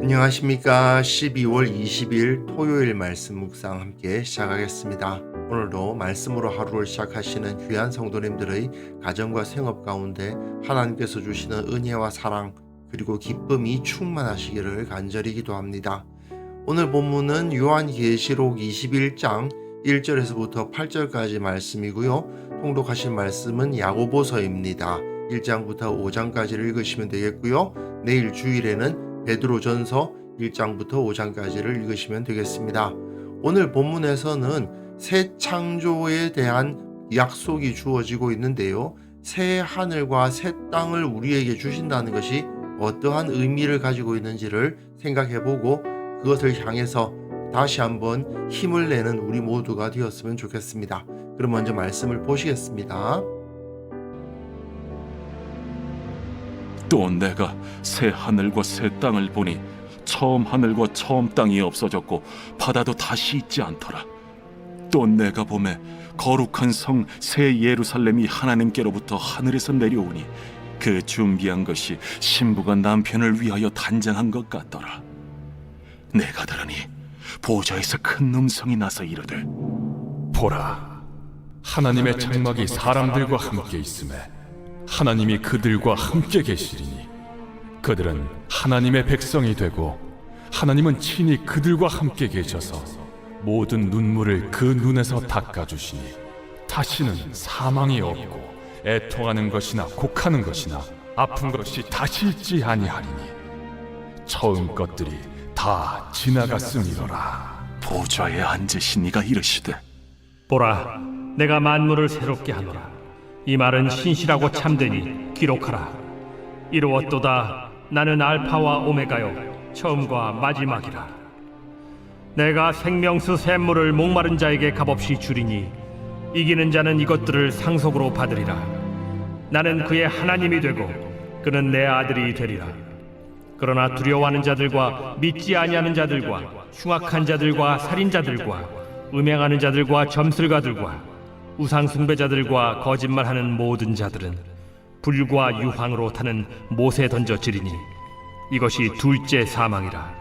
안녕하십니까. 12월 20일 토요일 말씀 묵상 함께 시작하겠습니다. 오늘도 말씀으로 하루를 시작하시는 귀한 성도님들의 가정과 생업 가운데 하나님께서 주시는 은혜와 사랑 그리고 기쁨이 충만하시기를 간절히 기도합니다. 오늘 본문은 요한계시록 21장 1절에서부터 8절까지 말씀이고요. 통독하신 말씀은 야고보서입니다. 1장부터 5장까지를 읽으시면 되겠고요. 내일 주일에는 베드로전서 1장부터 5장까지를 읽으시면 되겠습니다. 오늘 본문에서는 새 창조에 대한 약속이 주어지고 있는데요. 새 하늘과 새 땅을 우리에게 주신다는 것이 어떠한 의미를 가지고 있는지를 생각해보고 그것을 향해서 다시 한번 힘을 내는 우리 모두가 되었으면 좋겠습니다. 그럼 먼저 말씀을 보시겠습니다. 또 내가 새 하늘과 새 땅을 보니 처음 하늘과 처음 땅이 없어졌고 바다도 다시 있지 않더라. 또 내가 보매 거룩한 성 새 예루살렘이 하나님께로부터 하늘에서 내려오니 그 준비한 것이 신부가 남편을 위하여 단장한 것 같더라. 내가 들으니 보좌에서 큰 음성이 나서 이르되, 보라, 하나님의 장막이 사람들과 함께 있음에 하나님이 그들과 함께 계시리니 그들은 하나님의 백성이 되고 하나님은 친히 그들과 함께 계셔서 모든 눈물을 그 눈에서 닦아주시니 다시는 사망이 없고 애통하는 것이나 곡하는 것이나 아픈 것이 다시 있지 아니하리니 처음 것들이 다 지나갔음이로라. 보좌에 앉으신 이가 이르시되, 보라, 내가 만물을 새롭게 하노라. 이 말은 신실하고 참되니 기록하라. 이루었도다. 나는 알파와 오메가요 처음과 마지막이라. 내가 생명수 샘물을 목마른 자에게 값없이 주리니 이기는 자는 이것들을 상속으로 받으리라. 나는 그의 하나님이 되고 그는 내 아들이 되리라. 그러나 두려워하는 자들과 믿지 아니하는 자들과 흉악한 자들과 살인자들과 음행하는 자들과 점술가들과 우상 숭배자들과 거짓말하는 모든 자들은 불과 유황으로 타는 못에 던져지리니 이것이 둘째 사망이라.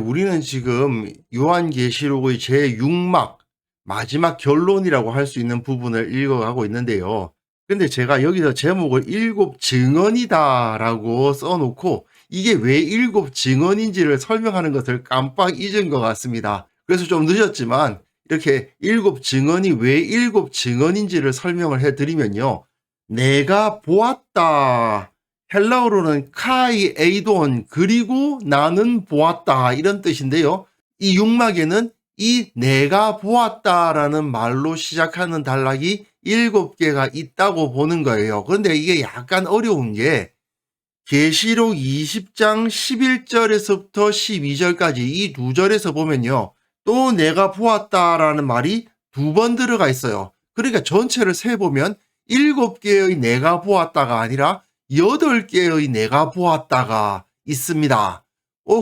우리는 지금 요한계시록의 제6막 마지막 결론이라고 할 수 있는 부분을 읽어가고 있는데요. 근데 제가 여기서 제목을 일곱 증언이다 라고 써놓고 이게 왜 일곱 증언인지를 설명하는 것을 깜빡 잊은 것 같습니다. 그래서 좀 늦었지만 이렇게 일곱 증언이 왜 일곱 증언인지를 설명을 해드리면요. 내가 보았다. 헬라어로는 카이 에이돈 그리고 나는 보았다 이런 뜻인데요. 이 육막에는 이 내가 보았다라는 말로 시작하는 단락이 7개가 있다고 보는 거예요. 그런데 이게 약간 어려운 게 계시록 20장 11절에서부터 12절까지 이 두 절에서 보면요. 또 내가 보았다라는 말이 2번 들어가 있어요. 그러니까 전체를 세보면 7개의 내가 보았다가 아니라 8개의 내가 보았다가 있습니다.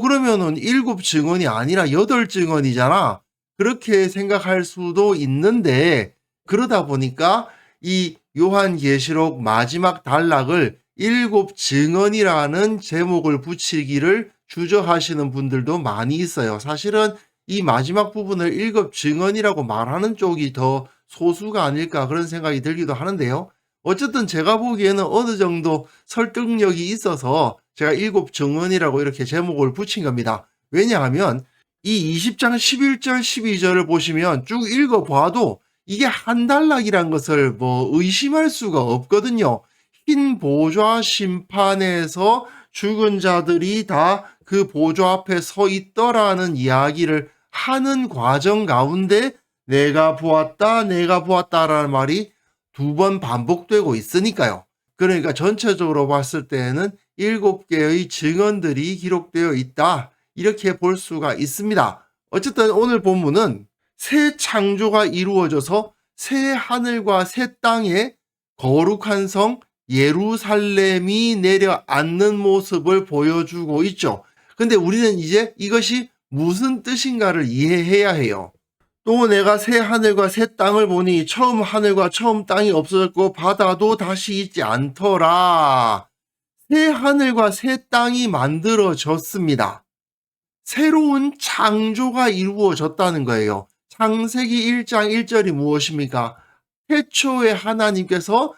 그러면은 7 증언이 아니라 8 증언이잖아. 그렇게 생각할 수도 있는데 그러다 보니까 이 요한계시록 마지막 단락을 7 증언이라는 제목을 붙이기를 주저하시는 분들도 많이 있어요. 사실은 이 마지막 부분을 7 증언이라고 말하는 쪽이 더 소수가 아닐까 그런 생각이 들기도 하는데요. 어쨌든 제가 보기에는 어느 정도 설득력이 있어서 제가 7 증언이라고 이렇게 제목을 붙인 겁니다. 왜냐하면 이 20장 11절 12절을 보시면 쭉 읽어봐도 이게 한 단락이란 것을 의심할 수가 없거든요. 흰 보좌 심판에서 죽은 자들이 다 그 보좌 앞에 서 있더라는 이야기를 하는 과정 가운데 내가 보았다라는 말이 2번 반복되고 있으니까요. 그러니까 전체적으로 봤을 때는 7개의 증언들이 기록되어 있다. 이렇게 볼 수가 있습니다. 어쨌든 오늘 본문은 새 창조가 이루어져서 새 하늘과 새 땅에 거룩한 성 예루살렘이 내려앉는 모습을 보여주고 있죠. 근데 우리는 이제 이것이 무슨 뜻인가를 이해해야 해요. 또 내가 새 하늘과 새 땅을 보니 처음 하늘과 처음 땅이 없어졌고 바다도 다시 있지 않더라. 새 하늘과 새 땅이 만들어졌습니다. 새로운 창조가 이루어졌다는 거예요. 창세기 1장 1절이 무엇입니까? 태초에 하나님께서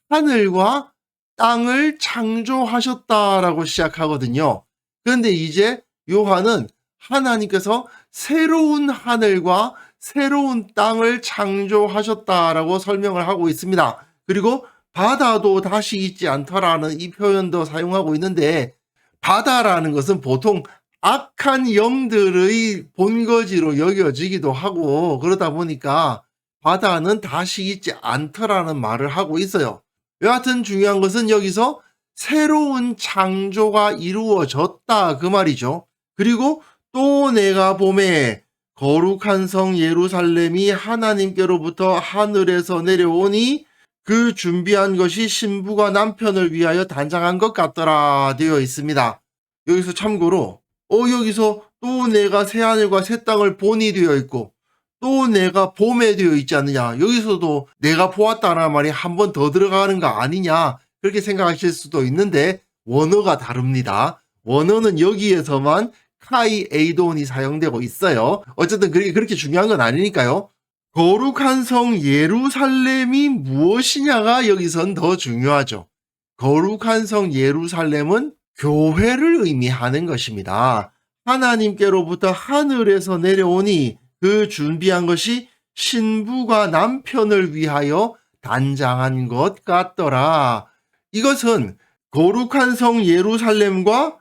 하늘과 땅을 창조하셨다라고 시작하거든요. 그런데 이제 요한은 하나님께서 새로운 하늘과 새로운 땅을 창조하셨다라고 설명을 하고 있습니다. 그리고 바다도 다시 있지 않더라는 이 표현도 사용하고 있는데, 바다라는 것은 보통 악한 영들의 본거지로 여겨지기도 하고 그러다 보니까 바다는 다시 있지 않더라는 말을 하고 있어요. 여하튼 중요한 것은 여기서 새로운 창조가 이루어졌다 그 말이죠. 그리고 또 내가 보매 거룩한 성 예루살렘이 하나님께로부터 하늘에서 내려오니 그 준비한 것이 신부가 남편을 위하여 단장한 것 같더라 되어 있습니다. 여기서 참고로 여기서 또 내가 새하늘과 새 땅을 보니 되어 있고 또 내가 봄에 되어 있지 않느냐. 여기서도 내가 보았다는 말이 한 번 더 들어가는 거 아니냐 그렇게 생각하실 수도 있는데 원어가 다릅니다. 원어는 여기에서만 카이 에이돈이 사용되고 있어요. 어쨌든 그렇게 중요한 건 아니니까요. 거룩한 성 예루살렘이 무엇이냐가 여기선 더 중요하죠. 거룩한 성 예루살렘은 교회를 의미하는 것입니다. 하나님께로부터 하늘에서 내려오니 그 준비한 것이 신부가 남편을 위하여 단장한 것 같더라. 이것은 거룩한 성 예루살렘과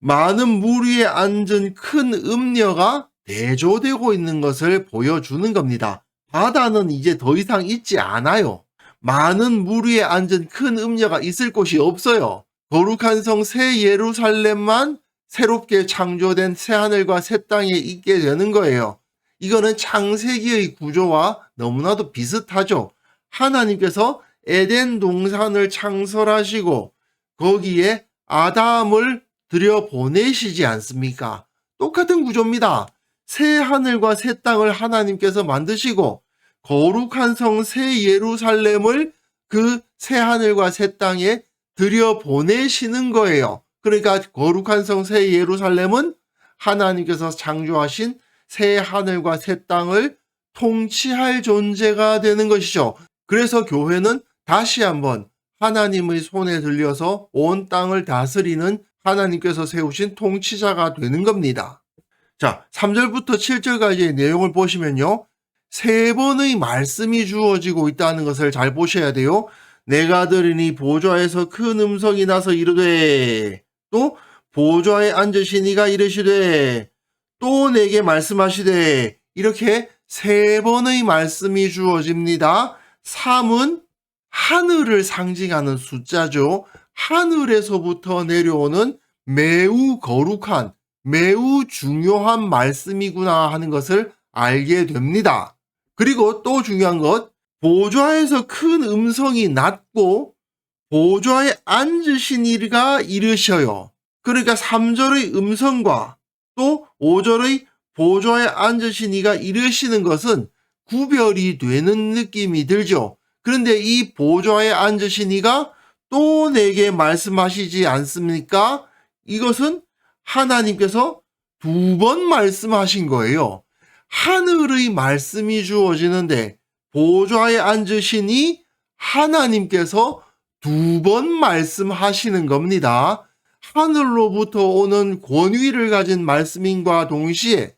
많은 물 위에 앉은 큰 음녀가 대조되고 있는 것을 보여주는 겁니다. 바다는 이제 더 이상 있지 않아요. 많은 물 위에 앉은 큰 음녀가 있을 곳이 없어요. 거룩한 성 새 예루살렘만 새롭게 창조된 새 하늘과 새 땅에 있게 되는 거예요. 이거는 창세기의 구조와 너무나도 비슷하죠. 하나님께서 에덴 동산을 창설하시고 거기에 아담을 들여보내시지 않습니까? 똑같은 구조입니다. 새 하늘과 새 땅을 하나님께서 만드시고 거룩한 성 새 예루살렘을 그 새 하늘과 새 땅에 들여보내시는 거예요. 그러니까 거룩한 성 새 예루살렘은 하나님께서 창조하신 새 하늘과 새 땅을 통치할 존재가 되는 것이죠. 그래서 교회는 다시 한번 하나님의 손에 들려서 온 땅을 다스리는 하나님께서 세우신 통치자가 되는 겁니다. 자, 3절부터 7절까지의 내용을 보시면요. 세 번의 말씀이 주어지고 있다는 것을 잘 보셔야 돼요. 내가 들으니 보좌에서 큰 음성이 나서 이르되, 또 보좌에 앉으신 이가 이르시되, 또 내게 말씀하시되, 이렇게 세 번의 말씀이 주어집니다. 3은 하늘을 상징하는 숫자죠. 하늘에서부터 내려오는 매우 거룩한, 매우 중요한 말씀이구나 하는 것을 알게 됩니다. 그리고 또 중요한 것, 보좌에서 큰 음성이 났고 보좌에 앉으신 이가 이르셔요. 그러니까 3절의 음성과 또 5절의 보좌에 앉으신 이가 이르시는 것은 구별이 되는 느낌이 들죠. 그런데 이 보좌에 앉으신 이가 또 내게 말씀하시지 않습니까? 이것은 하나님께서 2번 말씀하신 거예요. 하늘의 말씀이 주어지는데 보좌에 앉으시니 하나님께서 2번 말씀하시는 겁니다. 하늘로부터 오는 권위를 가진 말씀인과 동시에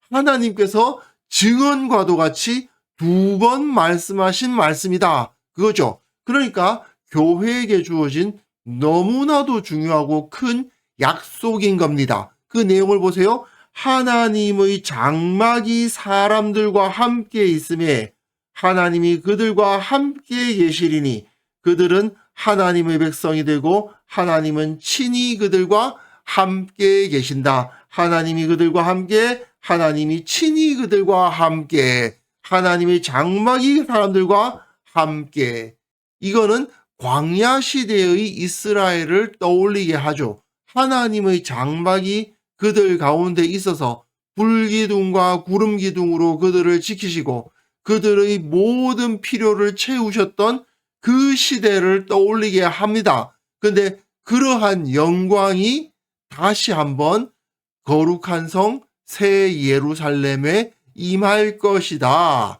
하나님께서 증언과도 같이 2번 말씀하신 말씀이다. 그거죠. 그러니까 교회에게 주어진 너무나도 중요하고 큰 약속인 겁니다. 그 내용을 보세요. 하나님의 장막이 사람들과 함께 있음에 하나님이 그들과 함께 계시리니 그들은 하나님의 백성이 되고 하나님은 친히 그들과 함께 계신다. 하나님이 그들과 함께, 하나님이 친히 그들과 함께, 하나님의 장막이 사람들과 함께. 이거는 광야 시대의 이스라엘을 떠올리게 하죠. 하나님의 장막이 그들 가운데 있어서 불기둥과 구름기둥으로 그들을 지키시고 그들의 모든 필요를 채우셨던 그 시대를 떠올리게 합니다. 그런데 그러한 영광이 다시 한번 거룩한 성 새 예루살렘에 임할 것이다.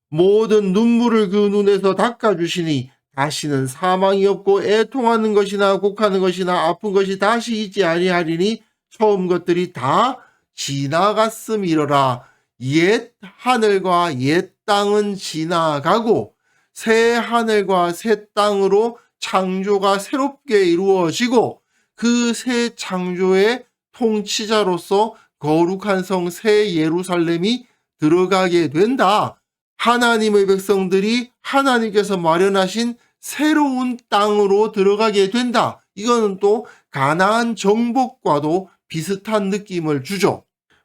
모든 눈물을 그 눈에서 닦아주시니 다시는 사망이 없고 애통하는 것이나 곡하는 것이나 아픈 것이 다시 있지 아니하리니 처음 것들이 다 지나갔음이러라. 옛 하늘과 옛 땅은 지나가고 새 하늘과 새 땅으로 창조가 새롭게 이루어지고 그 새 창조의 통치자로서 거룩한 성 새 예루살렘이 들어가게 된다. 하나님의 백성들이 하나님께서 마련하신 새로운 땅으로 들어가게 된다. 이거는 또 가나안 정복과도 비슷한 느낌을 주죠.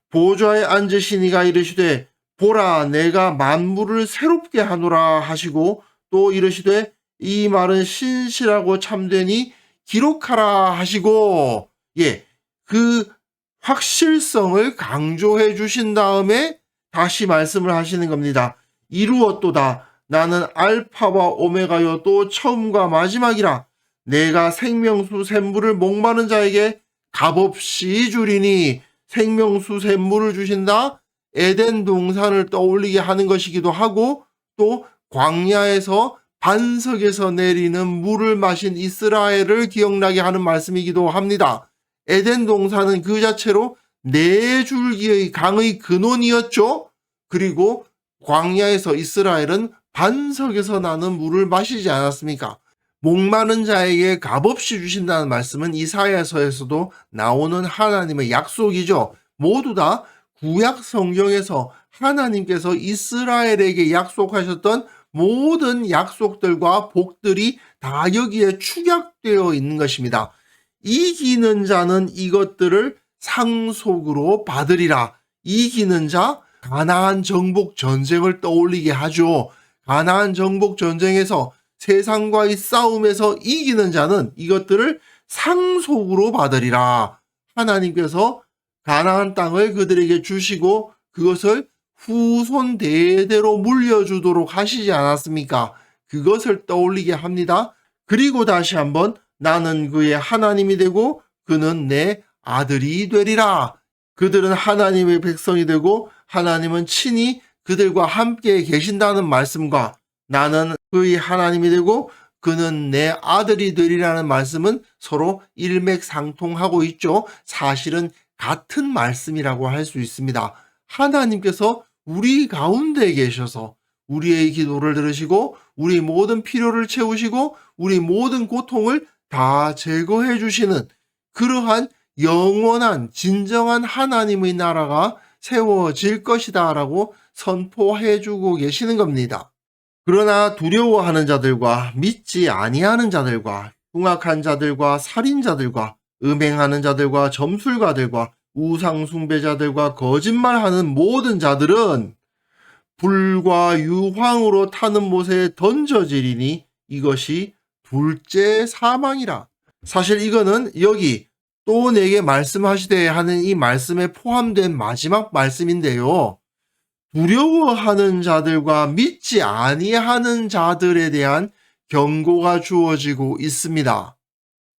보좌에 앉으시니가 이르시되 보라 내가 만물을 새롭게 하노라 하시고 또 이르시되 이 말은 신실하고 참되니 기록하라 하시고 그 확실성을 강조해 주신 다음에 다시 말씀을 하시는 겁니다. 이루었도다. 나는 알파와 오메가요 또 처음과 마지막이라. 내가 생명수 샘물을 목마른 자에게 값없이 주리니. 생명수 샘물을 주신다. 에덴 동산을 떠올리게 하는 것이기도 하고 또 광야에서 반석에서 내리는 물을 마신 이스라엘을 기억나게 하는 말씀이기도 합니다. 에덴 동산은 그 자체로 네 줄기의 강의 근원이었죠. 그리고 광야에서 이스라엘은 반석에서 나는 물을 마시지 않았습니까? 목마른 자에게 값없이 주신다는 말씀은 이사야서에서도 나오는 하나님의 약속이죠. 모두 다 구약 성경에서 하나님께서 이스라엘에게 약속하셨던 모든 약속들과 복들이 다 여기에 축약되어 있는 것입니다. 이기는 자는 이것들을 상속으로 받으리라. 이기는 자, 가나안 정복 전쟁을 떠올리게 하죠. 가나안 정복 전쟁에서 세상과의 싸움에서 이기는 자는 이것들을 상속으로 받으리라. 하나님께서 가나안 땅을 그들에게 주시고 그것을 후손 대대로 물려주도록 하시지 않았습니까? 그것을 떠올리게 합니다. 그리고 다시 한번 나는 그의 하나님이 되고 그는 내 아들이 되리라. 그들은 하나님의 백성이 되고 하나님은 친히 그들과 함께 계신다는 말씀과 나는 그의 하나님이 되고 그는 내 아들이 되리라는 말씀은 서로 일맥상통하고 있죠. 사실은 같은 말씀이라고 할 수 있습니다. 하나님께서 우리 가운데 계셔서 우리의 기도를 들으시고 우리 모든 필요를 채우시고 우리 모든 고통을 다 제거해 주시는 그러한 영원한 진정한 하나님의 나라가 세워질 것이다 라고 선포해 주고 계시는 겁니다. 그러나 두려워하는 자들과 믿지 아니하는 자들과 흉악한 자들과 살인자들과 음행하는 자들과 점술가들과 우상숭배자들과 거짓말하는 모든 자들은 불과 유황으로 타는 못에 던져지리니 이것이 둘째 사망이라. 사실 이거는 여기 또 내게 말씀하시되 하는 이 말씀에 포함된 마지막 말씀인데요. 두려워하는 자들과 믿지 아니하는 자들에 대한 경고가 주어지고 있습니다.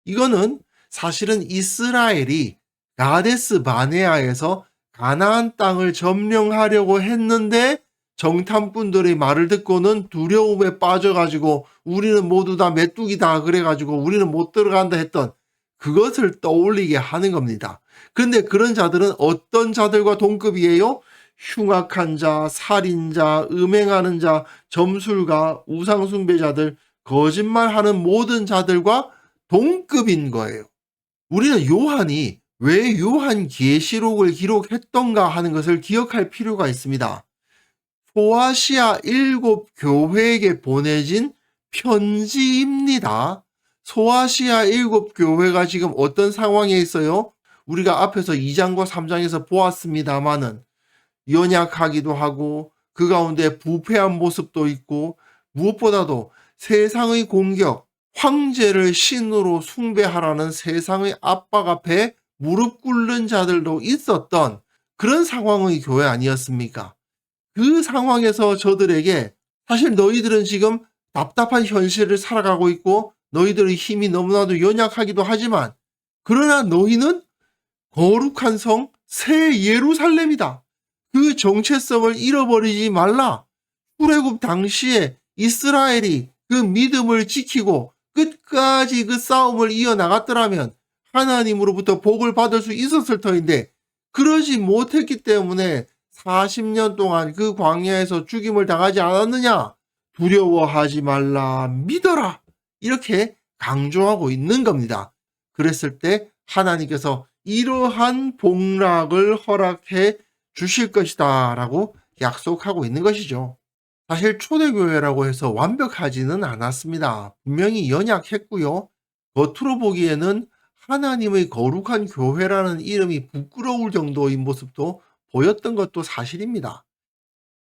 이거는 사실은 이스라엘이 가데스 바네아에서 가나안 땅을 점령하려고 했는데 정탐꾼들의 말을 듣고는 두려움에 빠져가지고 우리는 모두 다 메뚜기다 그래가지고 우리는 못 들어간다 했던 그것을 떠올리게 하는 겁니다. 그런데 그런 자들은 어떤 자들과 동급이에요? 흉악한 자, 살인자, 음행하는 자, 점술가, 우상숭배자들, 거짓말하는 모든 자들과 동급인 거예요. 우리는 요한이 왜 요한계시록을 기록했던가 하는 것을 기억할 필요가 있습니다. 소아시아 7교회에게 보내진 편지입니다. 소아시아 7교회가 지금 어떤 상황에 있어요? 우리가 앞에서 2장과 3장에서 보았습니다마는 연약하기도 하고 그 가운데 부패한 모습도 있고 무엇보다도 세상의 공격, 황제를 신으로 숭배하라는 세상의 압박 앞에 무릎 꿇는 자들도 있었던 그런 상황의 교회 아니었습니까? 그 상황에서 저들에게 사실 너희들은 지금 답답한 현실을 살아가고 있고 너희들의 힘이 너무나도 연약하기도 하지만 그러나 너희는 거룩한 성 새 예루살렘이다. 그 정체성을 잃어버리지 말라. 출애굽 당시에 이스라엘이 그 믿음을 지키고 끝까지 그 싸움을 이어나갔더라면 하나님으로부터 복을 받을 수 있었을 터인데 그러지 못했기 때문에 40년 동안 그 광야에서 죽임을 당하지 않았느냐? 두려워하지 말라, 믿어라. 이렇게 강조하고 있는 겁니다. 그랬을 때 하나님께서 이러한 복락을 허락해 주실 것이다 라고 약속하고 있는 것이죠. 사실 초대교회라고 해서 완벽하지는 않았습니다. 분명히 연약했고요. 겉으로 보기에는 하나님의 거룩한 교회라는 이름이 부끄러울 정도의 모습도 보였던 것도 사실입니다.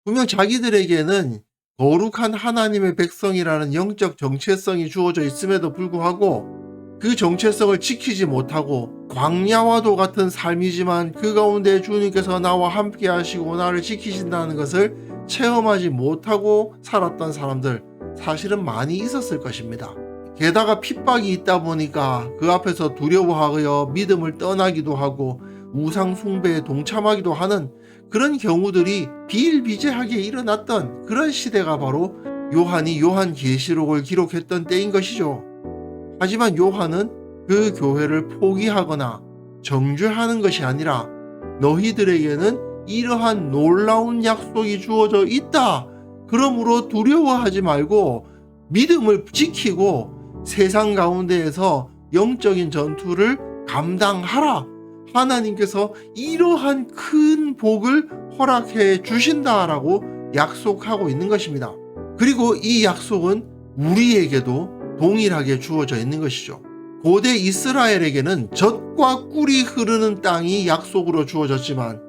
분명 자기들에게는 거룩한 하나님의 백성이라는 영적 정체성이 주어져 있음에도 불구하고 그 정체성을 지키지 못하고 광야와도 같은 삶이지만 그 가운데 주님께서 나와 함께 하시고 나를 지키신다는 것을 체험하지 못하고 살았던 사람들 사실은 많이 있었을 것입니다. 게다가 핍박이 있다 보니까 그 앞에서 두려워하여 믿음을 떠나기도 하고 우상 숭배에 동참하기도 하는 그런 경우들이 비일비재하게 일어났던 그런 시대가 바로 요한이 요한계시록을 기록했던 때인 것이죠. 하지만 요한은 그 교회를 포기하거나 정죄하는 것이 아니라 너희들에게는 이러한 놀라운 약속이 주어져 있다. 그러므로 두려워하지 말고 믿음을 지키고 세상 가운데에서 영적인 전투를 감당하라. 하나님께서 이러한 큰 복을 허락해 주신다라고 약속하고 있는 것입니다. 그리고 이 약속은 우리에게도 동일하게 주어져 있는 것이죠. 고대 이스라엘에게는 젖과 꿀이 흐르는 땅이 약속으로 주어졌지만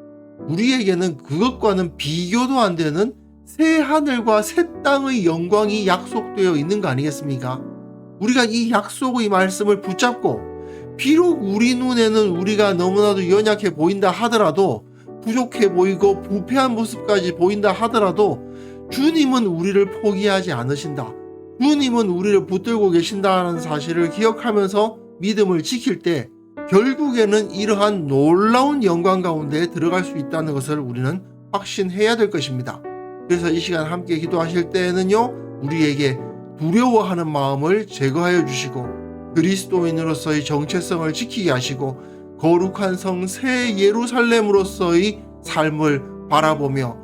우리에게는 그것과는 비교도 안 되는 새 하늘과 새 땅의 영광이 약속되어 있는 거 아니겠습니까? 우리가 이 약속의 말씀을 붙잡고 비록 우리 눈에는 우리가 너무나도 연약해 보인다 하더라도 부족해 보이고 부패한 모습까지 보인다 하더라도 주님은 우리를 포기하지 않으신다. 주님은 우리를 붙들고 계신다는 사실을 기억하면서 믿음을 지킬 때 결국에는 이러한 놀라운 영광 가운데 들어갈 수 있다는 것을 우리는 확신해야 될 것입니다. 그래서 이 시간 함께 기도하실 때에는요, 우리에게 두려워하는 마음을 제거하여 주시고 그리스도인으로서의 정체성을 지키게 하시고 거룩한 성 새 예루살렘으로서의 삶을 바라보며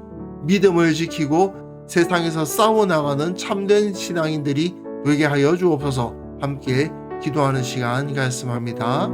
믿음을 지키고 세상에서 싸워나가는 참된 신앙인들이 되게 하여 주옵소서. 함께 기도하는 시간 가졌으면 합니다.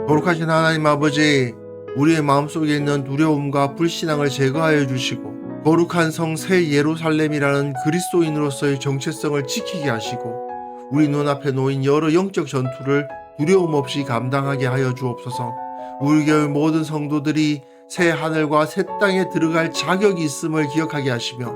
거룩하신 하나님 아버지, 우리의 마음속에 있는 두려움과 불신앙을 제거하여 주시고 거룩한 성 새 예루살렘이라는 그리스도인으로서의 정체성을 지키게 하시고 우리 눈앞에 놓인 여러 영적 전투를 두려움 없이 감당하게 하여 주옵소서. 우리 교회 모든 성도들이 새 하늘과 새 땅에 들어갈 자격이 있음을 기억하게 하시며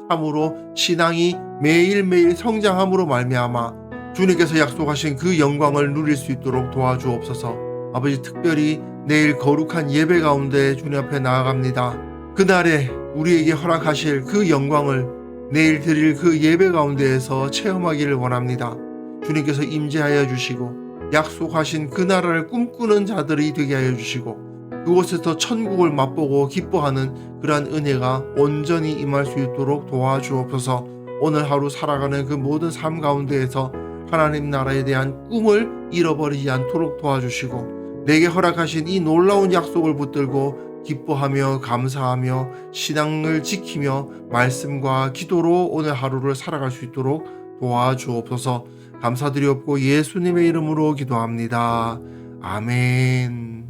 참으로 신앙이 매일매일 성장함으로 말미암아 주님께서 약속하신 그 영광을 누릴 수 있도록 도와주옵소서. 아버지, 특별히 내일 거룩한 예배 가운데 주님 앞에 나아갑니다. 그날에 우리에게 허락하실 그 영광을 내일 드릴 그 예배 가운데에서 체험하기를 원합니다. 주님께서 임재하여 주시고 약속하신 그 나라를 꿈꾸는 자들이 되게 하여 주시고 그곳에서 천국을 맛보고 기뻐하는 그러한 은혜가 온전히 임할 수 있도록 도와주옵소서. 오늘 하루 살아가는 그 모든 삶 가운데에서 하나님 나라에 대한 꿈을 잃어버리지 않도록 도와주시고 내게 허락하신 이 놀라운 약속을 붙들고 기뻐하며 감사하며 신앙을 지키며 말씀과 기도로 오늘 하루를 살아갈 수 있도록 도와주옵소서. 감사드리옵고 예수님의 이름으로 기도합니다. 아멘.